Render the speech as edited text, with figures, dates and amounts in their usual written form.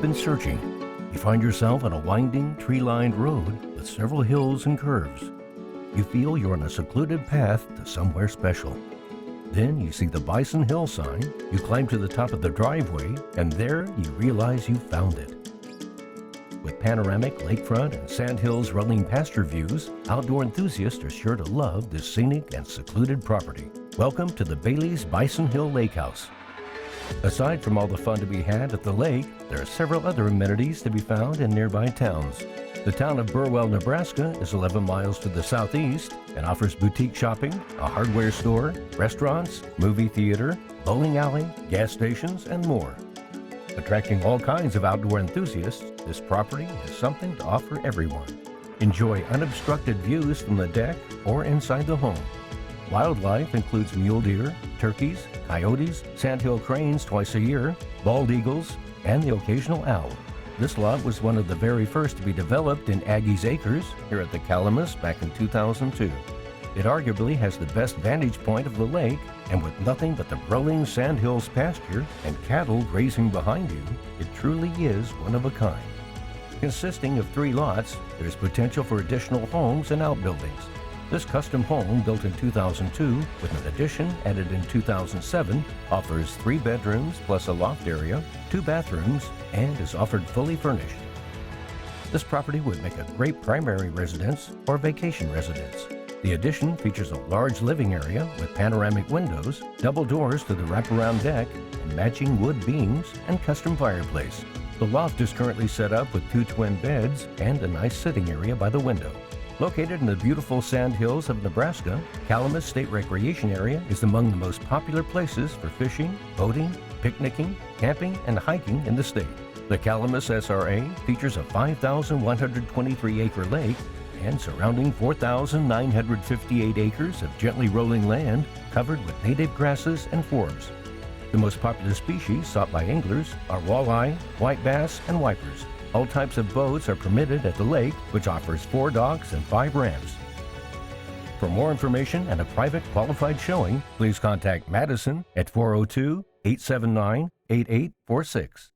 been searching. You find yourself on a winding, tree-lined road with several hills and curves. You feel you're on a secluded path to somewhere special. Then you see the Bison Hill sign, you climb to the top of the driveway, and there you realize you found it. With panoramic lakefront and Sandhills rolling pasture views, outdoor enthusiasts are sure to love this scenic and secluded property. Welcome to the Bailey's Bison Hill Lake House. Aside from all the fun to be had at the lake, there are several other amenities to be found in nearby towns. The town of Burwell, Nebraska is 11 miles to the southeast and offers boutique shopping, a hardware store, restaurants, movie theater, bowling alley, gas stations, and more. Attracting all kinds of outdoor enthusiasts, this property has something to offer everyone. Enjoy unobstructed views from the deck or inside the home. Wildlife includes mule deer, turkeys, coyotes, Sandhill Cranes twice a year, bald eagles, and the occasional owl. This lot was one of the very first to be developed in Aggie's Acres here at the Calamus back in 2002. It arguably has the best vantage point of the lake, and with nothing but the rolling Sandhills pasture and cattle grazing behind you, it truly is one of a kind. Consisting of 3 lots, there's potential for additional homes and outbuildings. This custom home, built in 2002 with an addition added in 2007, offers 3 bedrooms plus a loft area, 2 bathrooms, and is offered fully furnished. This property would make a great primary residence or vacation residence. The addition features a large living area with panoramic windows, double doors to the wraparound deck, and matching wood beams and custom fireplace. The loft is currently set up with 2 twin beds and a nice sitting area by the window. Located in the beautiful Sandhills of Nebraska, Calamus State Recreation Area is among the most popular places for fishing, boating, picnicking, camping, and hiking in the state. The Calamus SRA features a 5,123-acre lake and surrounding 4,958 acres of gently rolling land covered with native grasses and forbs. The most popular species sought by anglers are walleye, white bass, and wipers. All types of boats are permitted at the lake, which offers 4 docks and 5 ramps. For more information and a private qualified showing, please contact Madison at 402-879-8846.